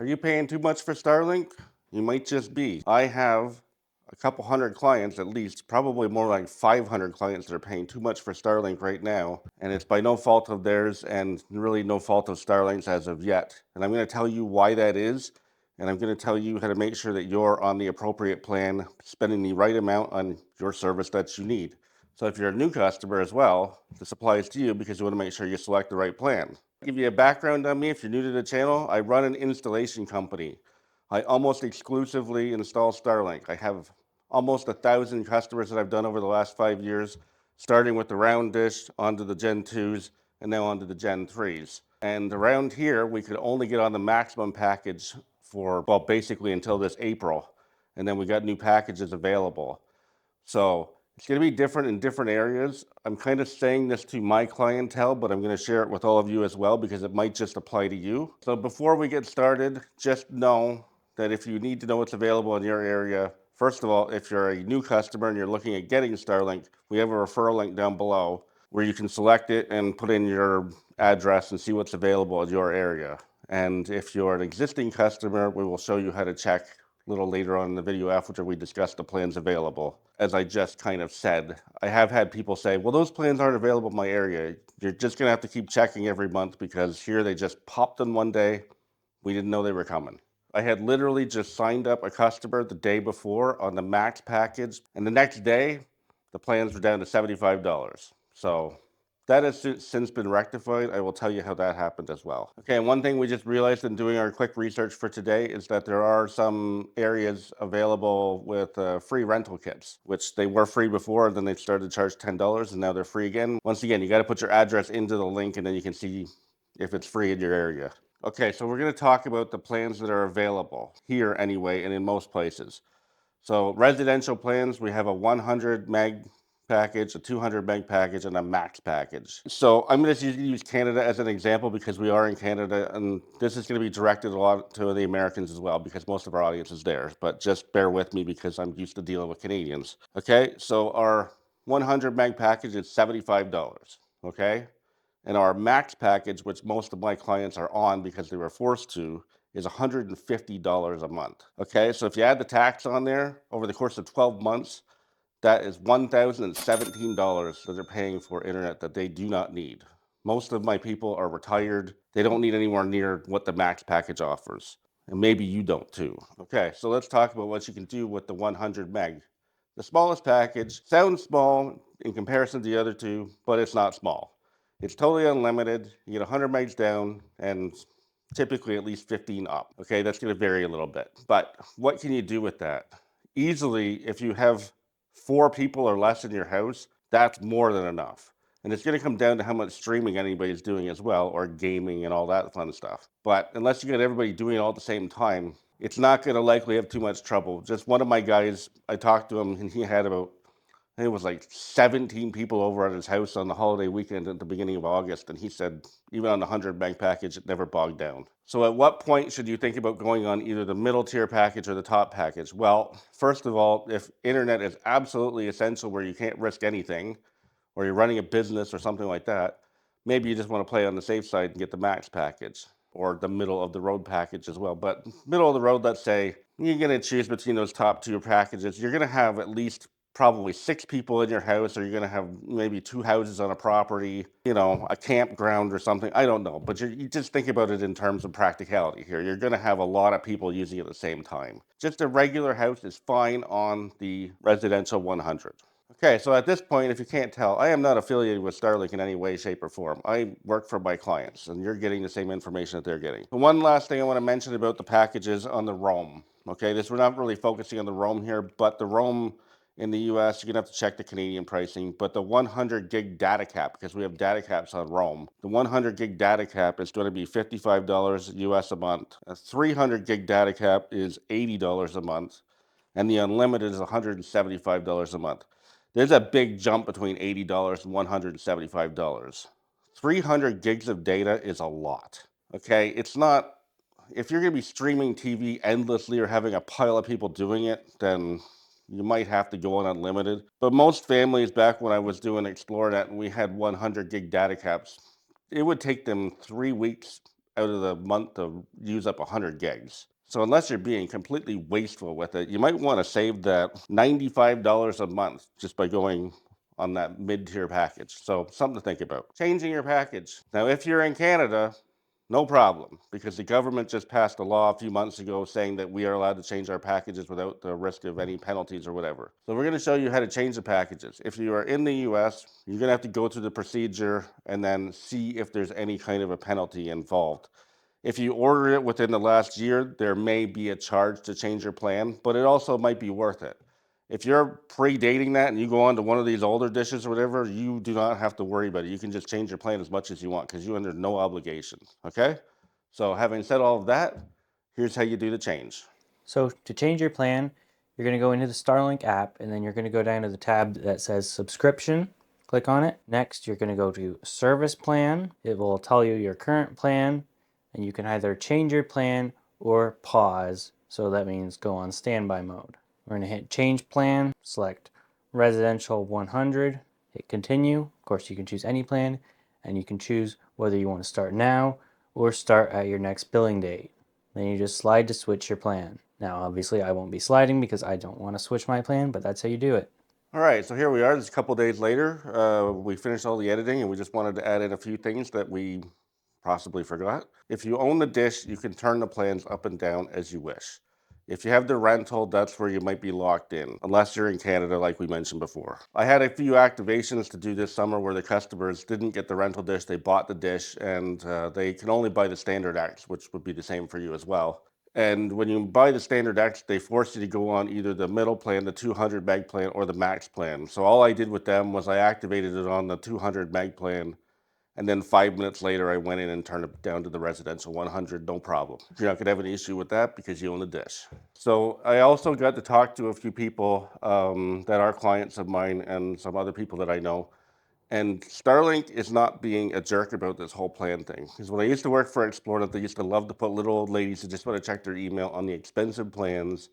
Are you paying too much for Starlink? You might just be. I have a couple hundred clients at least, probably more like 500 clients that are paying too much for Starlink right now. And it's by no fault of theirs and really no fault of Starlink's as of yet. And I'm going to tell you why that is. And I'm going to tell you how to make sure that you're on the appropriate plan, spending the right amount on your service that you need. So if you're a new customer as well, this applies to you because you want to make sure you select the right plan. To give you a background on me, if you're new to the channel, I run an installation company. I almost exclusively install Starlink. I have almost 1,000 customers that I've done over the last 5 years, starting with the round dish onto the Gen 2s and now onto the Gen 3s. And around here, we could only get on the maximum package for, well, basically until this April. And then we got new packages available. So it's going to be different in different areas. I'm kind of saying this to my clientele, but I'm going to share it with all of you as well because it might just apply to you. So before we get started, just know that if you need to know what's available in your area, first of all, if you're a new customer and you're looking at getting Starlink, we have a referral link down below where you can select it and put in your address and see what's available in your area. And if you're an existing customer, we will show you how to check a little later on in the video after we discuss the plans available. As I just kind of said, I have had people say, well, those plans aren't available in my area. You're just going to have to keep checking every month because here they just popped in one day. We didn't know they were coming. I had literally just signed up a customer the day before on the max package, and the next day, the plans were down to $75. So that has since been rectified. I will tell you how that happened as well. Okay, and one thing we just realized in doing our quick research for today is that there are some areas available with free rental kits, which they were free before, and then they started to charge $10, and now they're free again. Once again, you got to put your address into the link, and then you can see if it's free in your area. Okay, so we're going to talk about the plans that are available here anyway, and in most places. So residential plans, we have a 100 meg package, a 200 meg package, and a max package. So I'm going to use Canada as an example because we are in Canada, and this is going to be directed a lot to the Americans as well because most of our audience is there. But just bear with me because I'm used to dealing with Canadians. Okay, so our 100 meg package is $75. Okay, and our max package, which most of my clients are on because they were forced to, is $150 a month. Okay, so if you add the tax on there over the course of 12 months, that is $1,017 that they're paying for internet that they do not need. Most of my people are retired. They don't need anywhere near what the max package offers. And maybe you don't too. Okay, so let's talk about what you can do with the 100 meg. The smallest package sounds small in comparison to the other two, but it's not small. It's totally unlimited. You get 100 megs down and typically at least 15 up. Okay, that's going to vary a little bit. But what can you do with that? Easily, if you have 4 people or less in your house, that's more than enough. And it's going to come down to how much streaming anybody's doing as well, or gaming and all that fun stuff. But unless you get everybody doing it all at the same time, it's not going to likely have too much trouble. Just one of my guys, I talked to him, and he had about, I think it was like 17 people over at his house on the holiday weekend at the beginning of August, and he said even on the 100 meg package, it never bogged down. So at what point should you think about going on either the middle tier package or the top package? Well, first of all, if internet is absolutely essential where you can't risk anything, or you're running a business or something like that, maybe you just want to play on the safe side and get the max package or the middle of the road package as well. But middle of the road, let's say, you're going to choose between those top 2 packages. You're going to have at least probably 6 people in your house, or you're going to have maybe 2 houses on a property, a campground or something. I don't know, but you just think about it in terms of practicality here. You're going to have a lot of people using it at the same time. Just a regular house is fine on the residential 100. Okay, so at this point, if you can't tell, I am not affiliated with Starlink in any way, shape, or form. I work for my clients, and you're getting the same information that they're getting. The one last thing I want to mention about the packages on the roam. Okay, we're not really focusing on the roam here, but the roam in the US, you're going to have to check the Canadian pricing, but the 100 gig data cap, because we have data caps on roam, the 100 gig data cap is going to be $55 US a month. A 300 gig data cap is $80 a month, and the unlimited is $175 a month. There's a big jump between $80 and $175. 300 gigs of data is a lot. Okay, it's not, if you're going to be streaming TV endlessly or having a pile of people doing it, then you might have to go on unlimited. But most families, back when I was doing ExploreNet and we had 100 gig data caps, it would take them 3 weeks out of the month to use up 100 gigs. So unless you're being completely wasteful with it, you might want to save that $95 a month just by going on that mid-tier package. So something to think about. Changing your package. Now, if you're in Canada, no problem, because the government just passed a law a few months ago saying that we are allowed to change our packages without the risk of any penalties or whatever. So we're going to show you how to change the packages. If you are in the US, you're going to have to go through the procedure and then see if there's any kind of a penalty involved. If you order it within the last year, there may be a charge to change your plan, but it also might be worth it. If you're predating that and you go on to one of these older dishes or whatever, you do not have to worry about it. You can just change your plan as much as you want because you're under no obligation. Okay? So, having said all of that, here's how you do the change. So to change your plan, you're going to go into the Starlink app and then you're going to go down to the tab that says subscription. Click on it. Next, you're going to go to service plan. It will tell you your current plan and you can either change your plan or pause. So that means go on standby mode. We're going to hit change plan, select residential 100, hit continue. Of course, you can choose any plan and you can choose whether you want to start now or start at your next billing date. Then you just slide to switch your plan. Now, obviously, I won't be sliding because I don't want to switch my plan, but that's how you do it. All right, so here we are. Just a couple days later. We finished all the editing and we just wanted to add in a few things that we possibly forgot. If you own the dish, you can turn the plans up and down as you wish. If you have the rental, that's where you might be locked in, unless you're in Canada, like we mentioned before. I had a few activations to do this summer where the customers didn't get the rental dish, they bought the dish, and they can only buy the standard X, which would be the same for you as well. And when you buy the standard X, they force you to go on either the middle plan, the 200 meg plan, or the max plan. So all I did with them was I activated it on the 200 meg plan, and then 5 minutes later, I went in and turned it down to the residential 100, no problem. You're not gonna have any issue with that because you own the dish. So I also got to talk to a few people that are clients of mine and some other people that I know. And Starlink is not being a jerk about this whole plan thing. Because when I used to work for Xplornet, they used to love to put little old ladies who just want to check their email on the expensive plans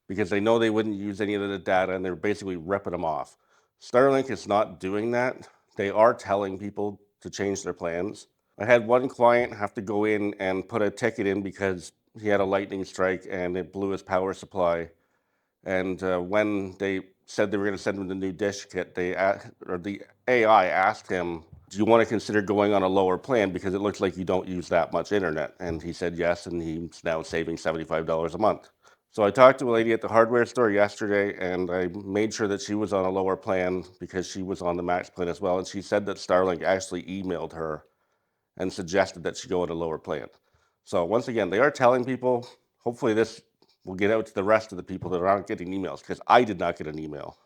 because they know they wouldn't use any of the data and they're basically ripping them off. Starlink is not doing that. They are telling people to change their plans. I had one client have to go in and put a ticket in because he had a lightning strike and it blew his power supply. And when they said they were going to send him the new dish kit, the AI asked him, "Do you want to consider going on a lower plan because it looks like you don't use that much internet?" And he said yes, and he's now saving $75 a month. So I talked to a lady at the hardware store yesterday, and I made sure that she was on a lower plan because she was on the max plan as well. And she said that Starlink actually emailed her and suggested that she go on a lower plan. So once again, they are telling people. Hopefully, this will get out to the rest of the people that aren't getting emails because I did not get an email.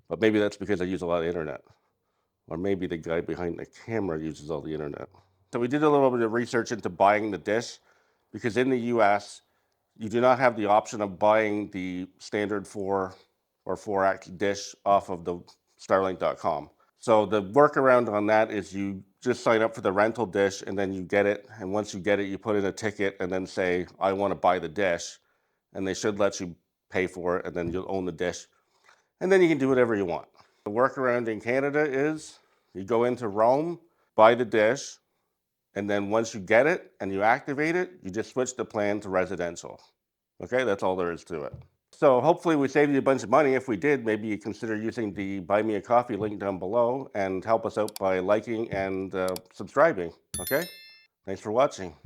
But maybe that's because I use a lot of internet. Or maybe the guy behind the camera uses all the internet. So we did a little bit of research into buying the dish because in the US, you do not have the option of buying the standard 4 or 4X dish off of the Starlink.com. So the workaround on that is you just sign up for the rental dish and then you get it. And once you get it, you put in a ticket and then say, I want to buy the dish. And they should let you pay for it and then you'll own the dish. And then you can do whatever you want. The workaround in Canada is you go into Rome, buy the dish, and then once you get it and you activate it, you just switch the plan to residential. Okay, that's all there is to it. So hopefully we saved you a bunch of money. If we did, maybe you consider using the Buy Me a Coffee link down below and help us out by liking and subscribing. Okay, thanks for watching.